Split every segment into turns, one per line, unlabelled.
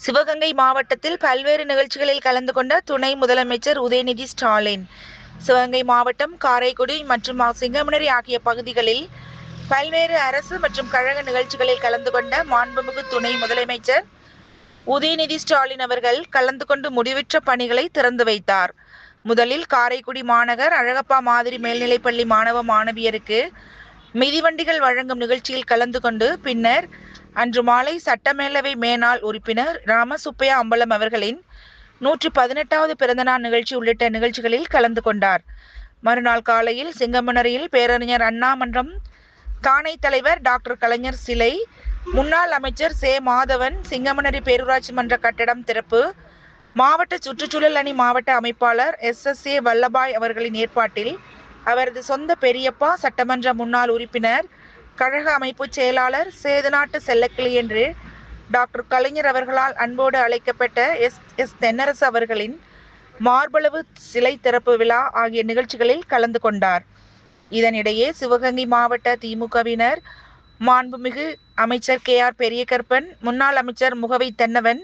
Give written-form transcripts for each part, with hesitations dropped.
சிவகங்கை மாவட்டத்தில் பல்வேறு நிகழ்ச்சிகளில் கலந்து கொண்ட துணை முதலமைச்சர் உதயநிதி ஸ்டாலின். சிவகங்கை மாவட்டம் காரைக்குடி மற்றும் சிங்கமுனரி ஆகிய பகுதிகளில் பல்வேறு அரசு மற்றும் கழக நிகழ்ச்சிகளில் கலந்து கொண்ட மாண்புமிகு துணை முதலமைச்சர் உதயநிதி ஸ்டாலின் அவர்கள் கலந்து கொண்டு முடிவுற்ற பணிகளை திறந்து வைத்தார். முதலில் காரைக்குடி மாநகர் அழகப்பா மாதிரி மேல்நிலைப்பள்ளி மாணவ மாணவியருக்கு மிதிவண்டிகள் வழங்கும் நிகழ்ச்சியில் கலந்து கொண்டு பின்னர் அன்று மாலை சட்டமேலவை மேனாள் உறுப்பினர் ராமசுப்பையா அம்பலம் அவர்களின் 118வது பிறந்தநாள் நிகழ்ச்சி உள்ளிட்ட நிகழ்ச்சிகளில் கலந்து கொண்டார். மறுநாள் காலையில் சிங்கமுனரியில் பேரறிஞர் அண்ணா மன்றம் தாணை தலைவர் டாக்டர் கலைஞர் சிலை, முன்னாள் அமைச்சர் சே மாதவன், சிங்கமுனரி பேரூராட்சி மன்ற கட்டடம் திறப்பு, மாவட்ட சுற்றுச்சூழல் அணி மாவட்ட அமைப்பாளர் SSA வல்லபாய் அவர்களின் ஏற்பாட்டில் அவரது சொந்த பெரியப்பா சட்டமன்ற முன்னாள் உறுப்பினர் கழக அமைப்பு செயலாளர் சேதுநாட்டு செல்லக்கிளி என்று டாக்டர் கலைஞர் அவர்களால் அன்போடு அழைக்கப்பட்ட எஸ் தென்னரசு அவர்களின் மார்பளவு சிலை திறப்பு விழா ஆகிய நிகழ்ச்சிகளில் கலந்து கொண்டார். இதனிடையே சிவகங்கை மாவட்ட திமுகவினர் மாண்புமிகு அமைச்சர் KR பெரியகற்பன், முன்னாள் அமைச்சர் முகவை தென்னவன்,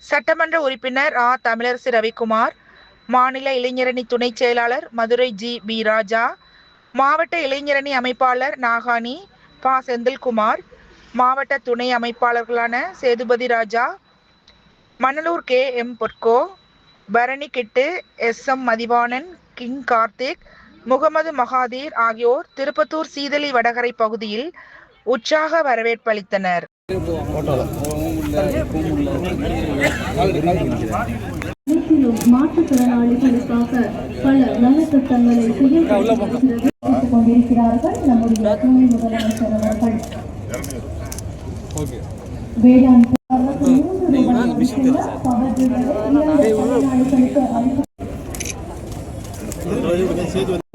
சட்டமன்ற உறுப்பினர் தமிழரசு ரவிக்குமார், மாநில இளைஞரணி துணை செயலாளர் மதுரை GB ராஜா, மாவட்ட இளைஞரணி அமைப்பாளர் நாகானி செந்தில்குமார், மாவட்ட துணை அமைப்பாளர்களான Sethupathi Raja, Manalur KM Porko, Barani Kittu, SM Mathivanan, king Karthik, Mohammed Mahathir ஆகியோர் திருப்பத்தூர் சீதலி வடகரை பகுதியில் உற்சாக வரவேற்பு அளித்தனர்.
மாற்றுத்திறனாளிகளுக்காக பல நலத்திட்டங்களை செயல்படுத்தி கொண்டிருக்கிறார்கள் நம்முடைய துணை முதலமைச்சர் அவர்கள்.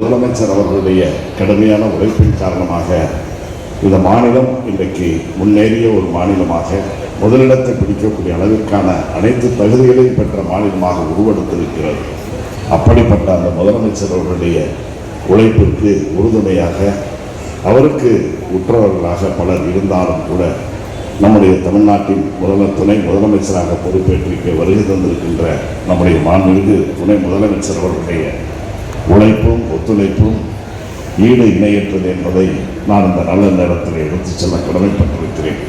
முதலமைச்சர் அவர்களுடைய கடுமையான உழைப்பின் காரணமாக இந்த மாநிலம் இன்றைக்கு முன்னேறிய ஒரு மாநிலமாக, முதலிடத்தை பிடிக்கக்கூடிய அளவிற்கான அனைத்து தகுதிகளையும் பெற்ற மாநிலமாக உருவெடுத்திருக்கிறது. அப்படிப்பட்ட அந்த முதலமைச்சர் அவர்களுடைய உழைப்பிற்கு உறுதுணையாக, அவருக்கு உற்றவர்களாக பலர் இருந்தாலும் கூட, நம்முடைய தமிழ்நாட்டின் துணை முதலமைச்சராக பொறுப்பேற்றிருக்க வருகை தந்திருக்கின்ற நம்முடைய மாண்புமிகு துணை முதலமைச்சர் அவர்களுடைய உழைப்பும் ஒத்துழைப்பும் ஈடு இணையற்றது என்பதை நான் இந்த நல்ல நேரத்தில் எடுத்துச் செல்ல கடமைப்பட்டிருக்கிறேன்.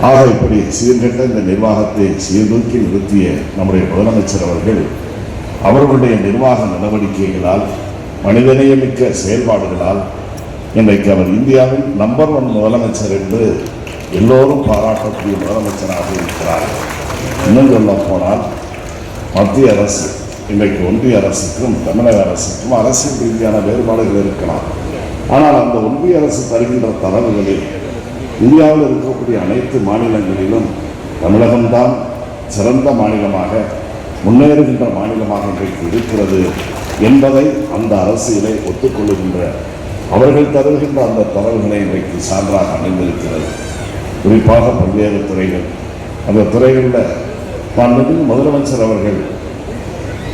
ஆக இப்படி சீர்கெட்ட இந்த நிர்வாகத்தை சீர்தூக்கி நிறுத்திய நம்முடைய முதலமைச்சர் அவர்களுடைய நிர்வாக நடவடிக்கைகளால், மனிதநேயமிக்க செயல்பாடுகளால் இன்றைக்கு அவர் இந்தியாவின் நம்பர் 1 முதலமைச்சர் என்று எல்லோரும் பாராட்டக்கூடிய முதலமைச்சராக இருக்கிறார். இன்னும் சொல்ல போனால் மத்திய அரசு, இன்றைக்கு ஒன்றிய அரசுக்கும் தமிழக அரசுக்கும் அரசியல் ரீதியான வேறுபாடுகள் இருக்கலாம். ஆனால் அந்த ஒன்றிய அரசு தருகின்ற தரவுகளில் இந்தியாவில் இருக்கக்கூடிய அனைத்து மாநிலங்களிலும் தமிழகம்தான் சிறந்த மாநிலமாக, முன்னேறுகின்ற மாநிலமாக இன்றைக்கு இருக்கிறது என்பதை அந்த அரசியலை ஒத்துக்கொள்ளுகின்ற, அவர்கள் தருகின்ற அந்த தரவுகளை இன்றைக்கு சான்றாக அமைந்திருக்கிறது. குறிப்பாக பல்வேறு துறைகள், அந்த துறைகளில் முதலமைச்சர் அவர்கள்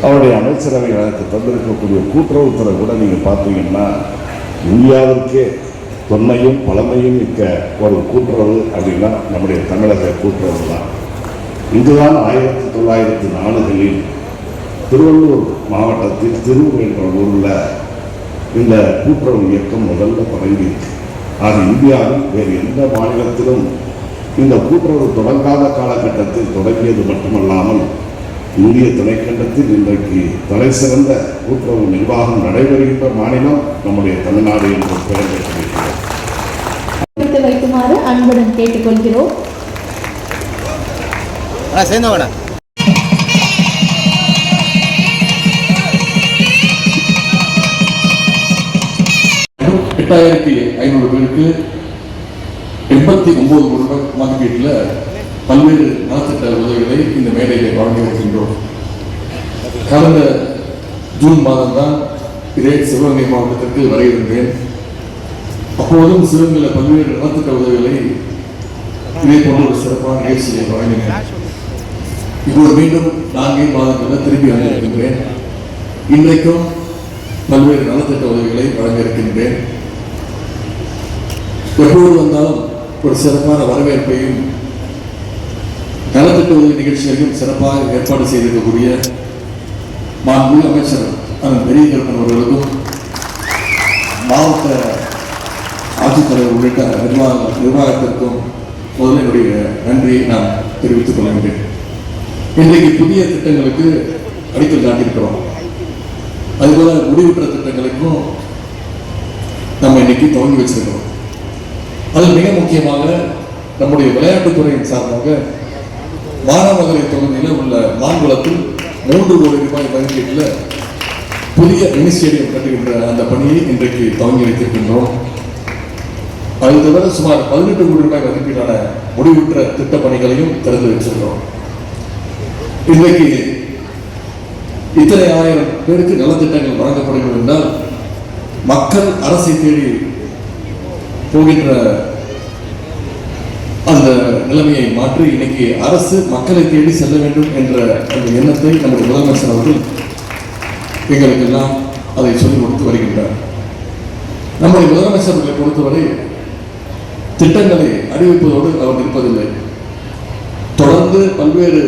அவருடைய அமைச்சரவை எனக்கு தந்திருக்கக்கூடிய கூட்டுறவுத்துறை கூட நீங்கள் பார்த்தீங்கன்னா, இந்தியாவிற்கே தொன்மையும் பழமையும் மிக்க ஒரு கூட்டுறவு அப்படின்னா நம்முடைய தமிழக கூட்டுறவு தான். இங்குதான் 1904களில் திருவள்ளூர் மாவட்டத்தில் திருவூர் என்ற ஊரில் இந்த கூட்டுறவு இயக்கம் முதல்ல தொடங்கியிருக்கு. ஆக இந்தியாவில் வேறு எந்த மாநிலத்திலும் இந்த கூட்டுறவு தொடங்காத காலகட்டத்தில் தொடங்கியது மட்டுமல்லாமல், இந்திய துணைக்கண்டத்தில் இன்றைக்கு தலை சிறந்த கூட்டுறவு நிர்வாகம் நடைபெறுகின்ற மாநிலம் நம்முடைய தமிழ்நாடு என்று பெயர் பெற்றிருக்கிறது.
வைக்குமாறு அன்புடன் கேட்டுக்கொள்கிறோம்.
பேருக்கு 89 கோடி ரூபாய் மதிப்பீட்டில் பல்வேறு நலத்திட்ட உதவிகளை இந்த மேடையில் வழங்கி வருகின்றோம். கடந்த ஜூன் மாதம் தான் இதே சிவகங்கை மாவட்டத்திற்கு வருகின்றேன். அப்போதும் சிவகங்கையில் பல்வேறு நலத்திட்ட உதவிகளை இதே போன்ற ஒரு சிறப்பான நிகழ்ச்சியை வழங்கினேன். இப்போது மீண்டும் 4 மாதங்களில் திரும்பி வந்திருக்கின்றேன். இன்றைக்கும் பல்வேறு நலத்திட்ட உதவிகளை வழங்க இருக்கின்றேன். எப்போது வந்தாலும் ஒரு சிறப்பான வரவேற்பையும் நலத்திட்ட உதவி நிகழ்ச்சிகளையும் சிறப்பாக ஏற்பாடு செய்திருக்கக்கூடிய மாண்புமிகு அமைச்சர் அண்ணன் பெரியகருப்பன் அவர்களுக்கும் மாவட்ட ஆட்சித்தலைவர் உள்ளிட்ட நிர்வாகத்திற்கும் முதல்ல என்னுடைய நன்றியை நான் தெரிவித்துக் கொள்கின்றேன். இன்றைக்கு புதிய திட்டங்களுக்கு அடிக்கல் நாட்டியிருக்கிறோம். அதுபோல முடிவுற்ற திட்டங்களுக்கும் நம்ம இன்னைக்கு துவங்கி வச்சிருக்கிறோம். அதில் மிக முக்கியமாக நம்முடைய விளையாட்டுத்துறையின் சார்பாக மானாமதுரை தொகுதியில் உள்ள மாங்குளத்தில் 3 கோடி ரூபாய் மதிப்பீட்டில் புதிய மினி ஸ்டேடியம் கட்டுகின்ற அந்த பணியை இன்றைக்கு துவங்கி வைத்திருக்கின்றோம். அது தவிர சுமார் 18 கோடி ரூபாய் மதிப்பீடான முடிவுற்ற திட்ட பணிகளையும் திறந்து வச்சிருக்கிறோம். இன்றைக்கு இத்தனை ஆயிரம் பேருக்கு நலத்திட்டங்கள் வழங்கப்படுகிறது என்றால் மக்கள் அரசை தேடி போகின்ற அந்த நிலைமையை மாற்றி இன்னைக்கு அரசு மக்களை தேடி செல்ல வேண்டும் என்ற அந்த எண்ணத்தை நம்முடைய முதலமைச்சர் அவர்கள் எங்களுக்கு எல்லாம் அதை சொல்லிக் கொடுத்து வருகின்றார். நம்முடைய முதலமைச்சர்களை பொறுத்தவரை திட்டங்களை அறிவிப்பதோடு அவர் நிற்பதில்லை. தொடர்ந்து பல்வேறு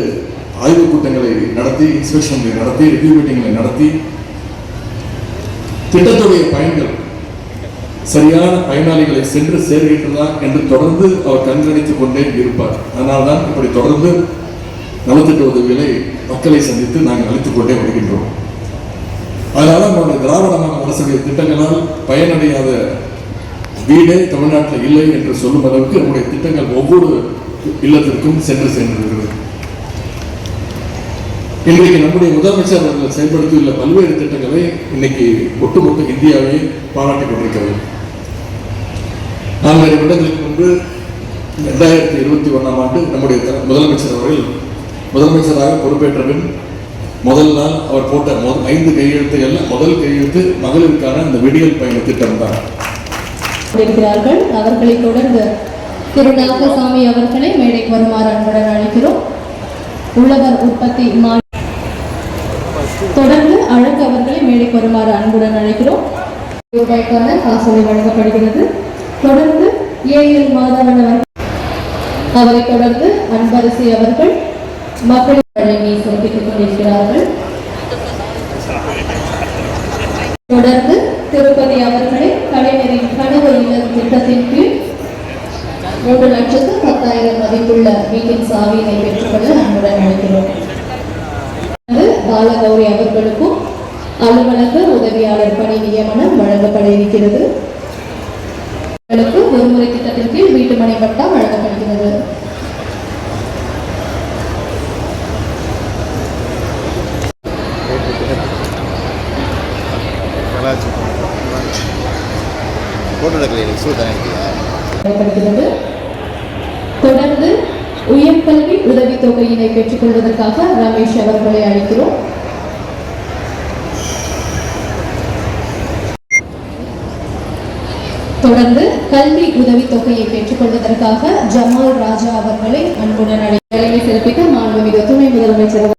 ஆய்வுக் கூட்டங்களை நடத்தி, இன்ஸ்பெக்ஷன்களை நடத்தி, ரிவ்யூ மீட்டிங்களை நடத்தி திட்டத்துடைய பயன்கள் சரியான பயனாளிகளை சென்று சேர்கின்றதா என்று தொடர்ந்து அவர் கண்காணித்துக் கொண்டே இருப்பார். அதனால்தான் இப்படி தொடர்ந்து நலத்திட்ட உதவிகளை மக்களை சந்தித்து நாங்கள் அளித்துக் கொண்டே வருகின்றோம். அதனால நம்முடைய திராவிட மாநில அரசுடைய திட்டங்களால் பயனடையாத வீடே தமிழ்நாட்டில் இல்லை என்று சொல்லும் அளவுக்கு நம்முடைய திட்டங்கள் ஒவ்வொரு இல்லத்திற்கும் சென்று சென்றிருக்கிறது. இன்றைக்கு நம்முடைய முதலமைச்சர் அவர்கள் செயல்படுத்தியுள்ள பல்வேறு திட்டங்களை இன்னைக்கு ஒட்டுமொத்த இந்தியாவை பாராட்டிக் கொண்டிருக்கிறது. 4 வருடங்களுக்கு முன்பு 2021ஆம் ஆண்டு நம்முடைய முதலமைச்சர் அவர்கள் முதலமைச்சராக பொறுப்பேற்ற பின் முதல் நாள் அவர் போட்ட 5 கையெழுத்துகள்ல முதல் கையெழுத்து மகளிருக்கான இந்த விடியல் பயண திட்டம் தான்.
அவர்களை தொடர்ந்து திரு நாகசாமி அவர்களை மேடைக்கு வருமாறு அன்புடன் அழைக்கிறோம். உழவர் உற்பத்தி தொடர்ந்து அழகு அவர்களை மேடைக்கு வருமாறு அன்புடன் அழைக்கிறோம். ரூபாய்க்கான காசோலை வழங்கப்படுகிறது. தொடர்ந்து ஏஎல் மாதவன் அவரை தொடர்ந்து அன்பரசி அவர்கள் மக்கள் வழங்கி சிறப்பித்துக் கொண்டிருக்கிறார்கள். தொடர்ந்து திருப்பதி அவர்களை கலைஞரின் கனவு இல்லம் திட்டத்தின் கீழ் 3,10,000 மதிப்புள்ள வீட்டின் சாவியினை பெற்றுக்கொள்ள அன்புடன் அழைக்கிறோம். பாலகௌரி அவர்களுக்கும் அலுவலக உதவியாளர் பணி நியமனம் வழங்கப்பட இருக்கிறது. ஒருமுறை திட்டத்தின் கீழ் வீட்டுமனை பட்டா வழங்கப்படுகிறது. தொடர்ந்து உயர்கல்வி உதவித்தொகையினை பெற்றுக் கொள்வதற்காக ரமேஷ் அவர்களை அழைக்கிறோம். தொடர்ந்து கல்வி உதவித்தொகையை பெற்றுக் கொள்வதற்காக ஜமால் ராஜா அவர்களை அன்புடன் அழைத்து சிறப்பிக்க மாண்புமிகு துணை முதலமைச்சர்